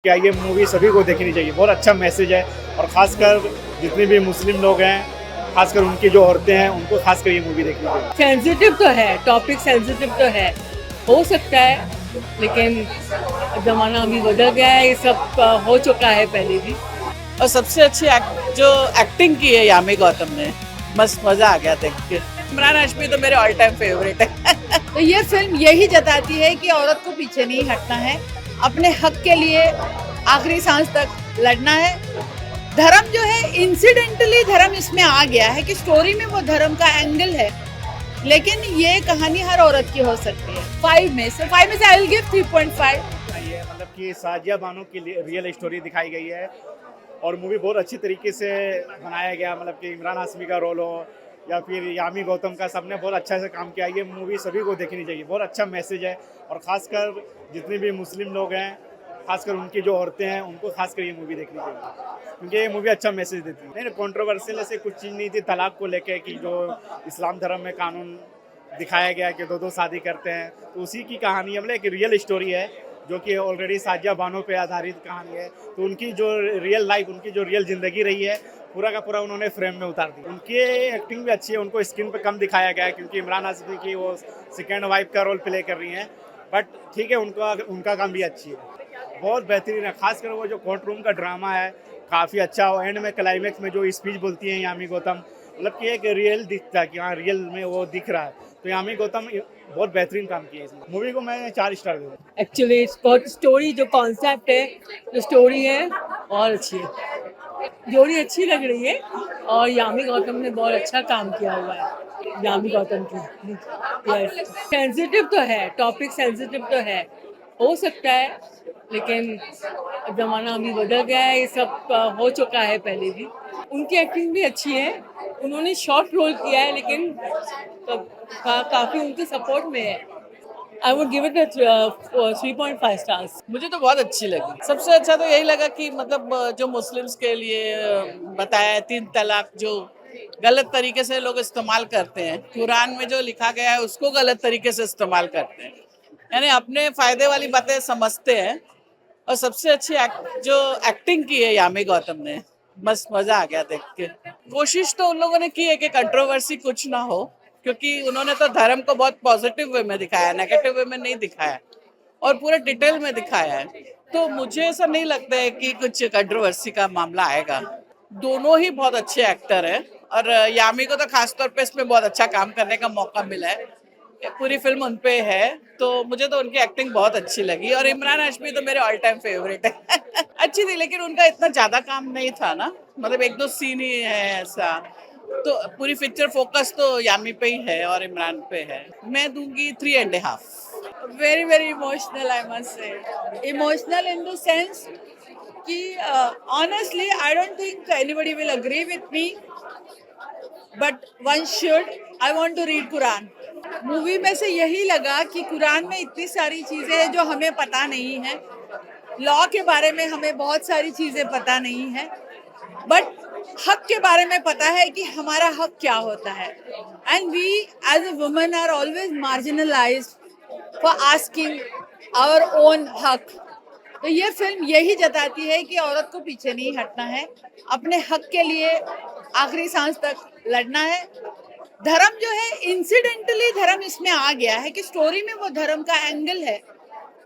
क्या ये मूवी सभी को देखनी चाहिए। बहुत अच्छा मैसेज है और ख़ासकर जितने भी मुस्लिम लोग हैं, ख़ासकर उनकी जो औरतें हैं, उनको ख़ासकर ये मूवी देखनी चाहिए। सेंसिटिव तो है, टॉपिक सेंसिटिव तो है, हो सकता है, लेकिन ज़माना अभी बदल गया है, ये सब हो चुका है पहले भी। और सबसे अच्छी जो एक्टिंग की है यामी गौतम ने, मस्त मजा आ गया देख के। इमरान हाशमी तो मेरे ऑल टाइम फेवरेट है। तो ये फिल्म यही जताती है कि औरत को पीछे नहीं हटना है, अपने हक के लिए आखिरी सांस तक लड़ना है। धर्म जो है, इंसिडेंटली धर्म इसमें आ गया है कि स्टोरी में वो धर्म का एंगल है, लेकिन ये कहानी हर औरत की हो सकती है। 5 में से आई विल गिव 3.5। ये मतलब कि साजिया बानो की रियल स्टोरी दिखाई गई है और मूवी बहुत अच्छी तरीके से बनाया गया। मतलब कि इमरान हाशमी का रोल हो या फिर यामी गौतम का, सबने बहुत अच्छा से काम किया। ये मूवी सभी को देखनी चाहिए। बहुत अच्छा मैसेज है और ख़ासकर जितने भी मुस्लिम लोग हैं, खासकर उनकी जो औरतें हैं, उनको खासकर ये मूवी देखनी चाहिए क्योंकि ये मूवी अच्छा मैसेज देती है। नहीं, कंट्रोवर्शियल ऐसे कुछ चीज़ नहीं थी तलाक को लेके कि जो इस्लाम धर्म में कानून दिखाया गया कि दो शादी करते हैं, तो उसी की कहानी है। मतलब एक रियल स्टोरी है जो कि ऑलरेडी साजिया बानो पे आधारित कहानी है। तो उनकी जो रियल लाइफ, उनकी जो रियल ज़िंदगी रही है, पूरा का पूरा उन्होंने फ्रेम में उतार दी। उनकी एक्टिंग भी अच्छी है, उनको स्क्रीन पे कम दिखाया गया है क्योंकि इमरान हाशमी की वो सेकेंड वाइफ का रोल प्ले कर रही हैं। बट ठीक है, उनका काम भी अच्छी है, बहुत बेहतरीन है। खासकर वो जो कोर्ट रूम का ड्रामा है, काफ़ी अच्छा। और एंड में क्लाइमेक्स में जो स्पीच बोलती हैं यामी गौतम, मतलब कि एक रियल दिखता है कि हाँ, रियल में वो दिख रहा है। तो यामी गौतम बहुत बेहतरीन काम किया है इसमें। मूवी को मैं 4 स्टार दूँगा। एक्चुअली स्टोरी जो कॉन्सेप्ट है, जो स्टोरी है, और अच्छी है, जोड़ी अच्छी लग रही है और यामी गौतम ने बहुत अच्छा काम किया हुआ है। यामी गौतम की सेंसिटिव तो है, टॉपिक सेंसिटिव तो है, हो सकता है, लेकिन ज़माना अभी बदल गया है, ये सब हो चुका है पहले भी। उनकी एक्टिंग भी अच्छी है, उन्होंने शॉर्ट रोल किया है, लेकिन काफ़ी उनके सपोर्ट में है। I would give it 3.5 stars. मुझे तो बहुत अच्छी लगी। सबसे अच्छा तो यही लगा कि मतलब जो मुस्लिम्स के लिए बताया है, 3 तलाक जो गलत तरीके से लोग इस्तेमाल करते हैं, कुरान में जो लिखा गया है उसको गलत तरीके से इस्तेमाल करते हैं, यानी अपने फायदे वाली बातें समझते हैं। और सबसे अच्छी जो एक्टिंग की है यामी गौतम ने, मस्त मजा आ गया देख के। कोशिश तो उन लोगों ने की है कि कंट्रोवर्सी कुछ ना हो, क्योंकि उन्होंने तो धर्म को बहुत पॉजिटिव वे में दिखाया, नेगेटिव वे में नहीं दिखाया और पूरे डिटेल में दिखाया है। तो मुझे ऐसा नहीं लगता है कि कुछ कंट्रोवर्सी का मामला आएगा। दोनों ही बहुत अच्छे एक्टर हैं और यामी को तो खासतौर पे इसमें बहुत अच्छा काम करने का मौका मिला है। पूरी फिल्म उन पे है, तो मुझे तो उनकी एक्टिंग बहुत अच्छी लगी। और इमरान हाशमी तो मेरे ऑल टाइम फेवरेट है। अच्छी थी, लेकिन उनका इतना ज्यादा काम नहीं था ना, मतलब 1-2 सीन ही है ऐसा। तो पूरी पिक्चर फोकस तो यामी पे ही है और इमरान पे है। मैं दूंगी 3.5। Very emotional, I must say. Emotional in the sense कि honestly I don't think anybody will agree with me, but one should. I want to read Quran. Movie में से यही लगा कि कुरान में इतनी सारी चीजें हैं जो हमें पता नहीं है। लॉ के बारे में हमें बहुत सारी चीजें पता नहीं है, बट हक के बारे में पता है कि हमारा हक क्या होता है। And we as a woman are always marginalised for asking our own हक। तो ये फिल्म यही जताती है कि औरत को पीछे नहीं हटना है, अपने हक के लिए आखिरी सांस तक लड़ना है। धर्म जो है, इंसिडेंटली धर्म इसमें आ गया है कि स्टोरी में वो धर्म का एंगल है,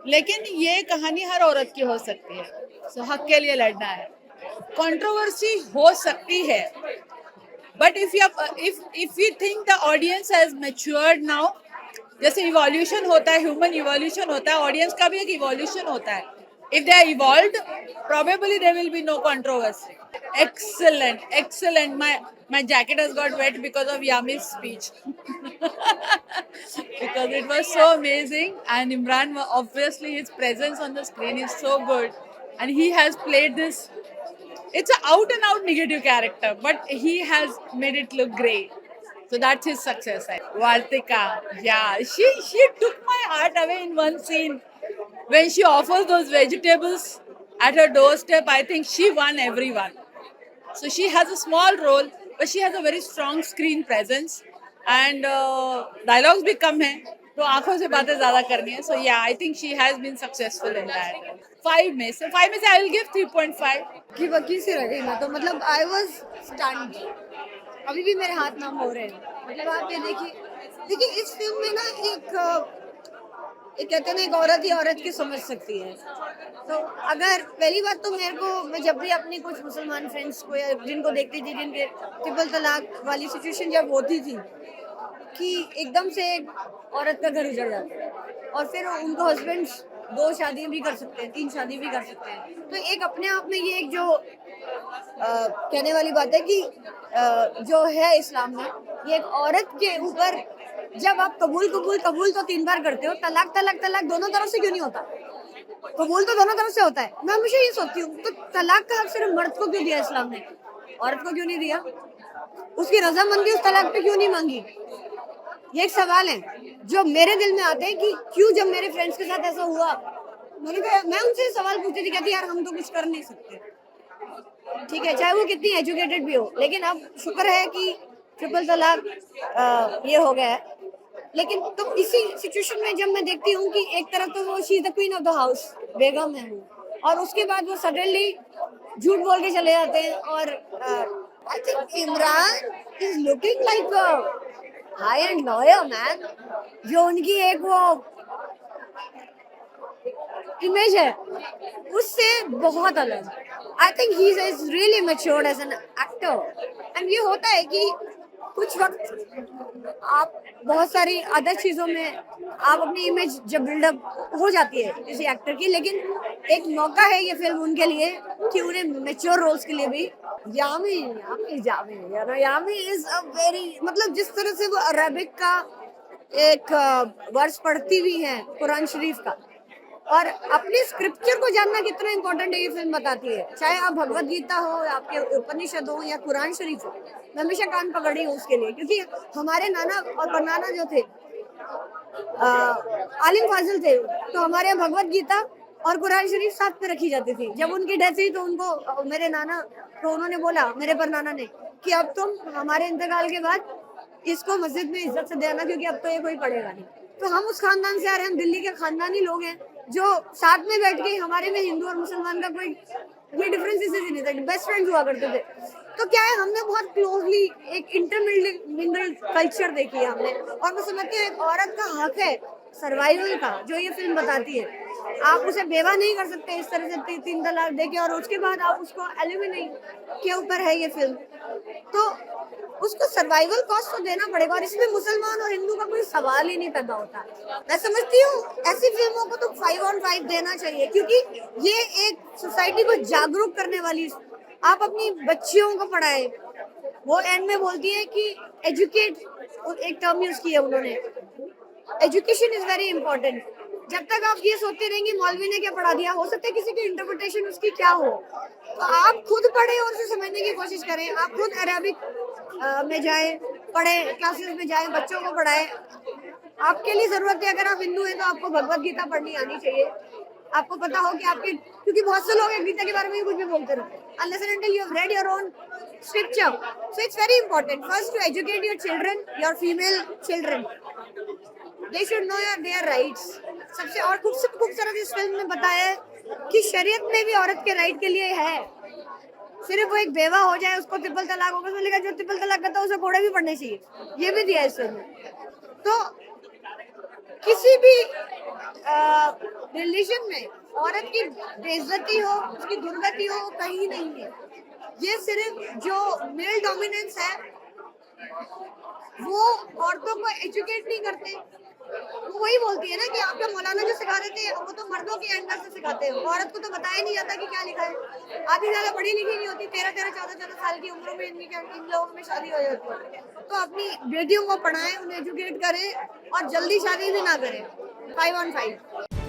लेकिन ये कहानी हर औरत की हो सकती है। सो हक के लिए लड़ना है। कंट्रोवर्सी हो सकती है, but if you think the audience has matured now, जैसे इवोल्यूशन होता है, ह्यूमन इवोल्यूशन होता है, ऑडियंस का भी एक इवोल्यूशन होता है। If they are evolved, probably there will be no controversy. Excellent. My jacket has got wet because of Yami's speech. Because it was so amazing, and Imran, obviously his presence on the screen is so good, and he has played this. It's an out and out negative character, but he has made it look great. So that's his success. Vartika, yeah, she took my heart away in one scene when she offers those vegetables at her doorstep. I think she won everyone. So she has a small role, but she has a very strong screen presence, and dialogues भी कम है, तो आंखों से बातें ज्यादा करनी है. So yeah, I think she has been successful in that. 5 में से I will give 3.5. कि वकील से रह गई मैं तो, मतलब आई वाज स्टन्ड. अभी भी मेरे हाथ नाम हो रहे हैं. मतलब आप ये देखिए इस फिल्म में ना एक कहते हैं ना, एक औरत ही औरत की समझ सकती है. तो अगर पहली बात तो मैं जब भी अपनी कुछ मुसलमान फ्रेंड्स को या जिनको देखती थी जिनके ट्रिपल तलाक वाली सिचुएशन जब होती थी कि एकदम से एक औरत का घर उजड़ जाता है और फिर उनको हस्बैंड्स 2 शादी भी कर सकते हैं, 3 शादी भी कर सकते हैं. तो एक अपने आप में ये एक जो कहने वाली बात है कि जो है इस्लाम में, ये एक औरत के ऊपर जब आप कबूल तो 3 बार करते हो, तलाक दोनों तरफ से क्यों नहीं होता? कबूल तो दोनों तरफ से होता है. मैं हमेशा ये सोचती हूँ, तो तलाक का हक सिर्फ मर्द को क्यों दिया इस्लाम ने, औरत को क्यों नहीं दिया? उसकी रजामंदी उस तलाक पे क्यों नहीं मांगी? ये एक सवाल है जो मेरे दिल में आते हैं कि क्यों जब मेरे फ्रेंड्स के साथ ऐसा हुआ, मैं उनसे सवाल पूछती थी, कहती यार हम तो कुछ कर नहीं सकते. ठीक है, चाहे वो कितनी एजुकेटेड भी हो, लेकिन अब शुक्र है कि ट्रिपल तलाक ये हो गया है. लेकिन तो इसी सिचुएशन में जब मैं देखती हूँ कि एक तरफ तो वो she is the queen of the house, बेगम है वो, और उसके बाद वो सडनली झूठ बोल के चले जाते हैं. और I think Imran is looking like a high end lawyer man. जो उनकी एक वो इमेज है उससे बहुत अलग. I think he is really matured as an actor. And ये होता है कि कुछ वक्त आप बहुत सारी अदर चीजों में आप अपनी इमेज जब बिल्डअप हो जाती है किसी एक्टर की, लेकिन एक मौका है ये फिल्म उनके लिए कि उन्हें मैच्योर रोल्स के लिए भी. यामी इज अ वेरी, मतलब जिस तरह से वो अरबिक का एक वर्स पढ़ती हुई है कुरान शरीफ का, और अपने स्क्रिप्चर को जानना कितना इम्पोर्टेंट है ये फिल्म बताती है. चाहे आप भगवत गीता हो, आपके उपनिषद हो या कुरान शरीफ हो, मैं हमेशा कान पकड़ी हूँ उसके लिए, क्योंकि हमारे नाना और परनाना जो थे आलिम फाजिल थे, तो हमारे यहाँ भगवत गीता और कुरान शरीफ साथ पे रखी जाती थी. जब उनकी डेथ हुई तो उनको मेरे नाना तो उन्होंने बोला, मेरे परनाना ने, कि अब तुम हमारे इंतकाल के बाद इसको मस्जिद में इज्जत से देना, क्योंकि अब तो ये कोई पढ़ेगा नहीं. तो हम उस खानदान से आ रहे हैं, हम दिल्ली के खानदानी लोग हैं जो साथ में बैठ के, हमारे में हिंदू और मुसलमान का कोई ये डिफरेंस इसे नहीं था, बेस्ट फ्रेंड्स हुआ करते थे. तो क्या है, हमने बहुत क्लोजली एक इंटरमिंगल्ड कल्चर देखी है हमने. और मैं समझती हूँ एक औरत का हक है सर्वाइवल का, जो ये फिल्म बताती है. आप उसे बेवा नहीं कर सकते इस तरह से 3 तलाक देके और उसके बाद आप उसको एल्यूमिनियम के ऊपर है ये फिल्म, तो उसको सर्वाइवल कॉस्ट तो देना पड़ेगा. और इसमें मुसलमान और हिंदू का कोई सवाल ही नहीं पैदा होता. मैं समझती हूँ ऐसी फिल्मों को तो 5/5 देना चाहिए, क्योंकि ये एक सोसाइटी को जागरूक करने वाली. आप अपनी बच्चियों को पढ़ाए, वो एंड में बोलती है कि एजुकेट, एक टर्म यूज किया उन्होंने, एजुकेशन इज वेरी इंपॉर्टेंट. जब तक आप ये सोचते रहेंगे मौलवी ने क्या पढ़ा दिया, हो सकता है किसी की इंटरप्रिटेशन उसकी क्या हो. तो आप खुद पढ़े और उसे समझने की कोशिश करें. आप खुद अरबिक में जाए, पढ़े, क्लासेस में जाए, बच्चों को पढ़ाए. आपके लिए जरूरत है, अगर आप हिंदू हैं तो आपको भगवत गीता पढ़नी आनी चाहिए. आपको पता हो कि आपके, क्योंकि बहुत से लोग गीता के बारे में कुछ भी बोलते रहते हैं, unless and until you have read your own scripture. So it's very important first to educate your children, your female children. They should know their rights. सबसे और खूबसूरत इस फिल्म में बताया है कि शरीयत में भी औरत के राइट के लिए है. सिर्फ वो एक बेवा हो जाए, उसको ट्रिपल तलाक होगा, उसमें लिखा जो ट्रिपल तलाक करता है उसे घोड़े भी पड़ने चाहिए, ये भी दिया इस फिल्म में. तो किसी भी रिलीजन में औरत की बेइज्जती हो, उसकी दुर्गति हो, कहीं नहीं है. ये सिर्फ जो मेल डोमिनेंस है वो औरतों को एजुकेट नहीं करते. वो वही बोलती है ना कि आपके मौलाना जो सिखा रहे थे वो तो मर्दों के एंगल से सिखाते हैं, औरत को तो बताया नहीं जाता कि क्या लिखा है. आधी ज्यादा पढ़ी लिखी नहीं होती, 13-14 साल की उम्र में इन लोगों में शादी हो जाती है. तो अपनी बेटियों को पढ़ाएं, उन्हें एजुकेट करें और जल्दी शादी भी ना करें. 5/5.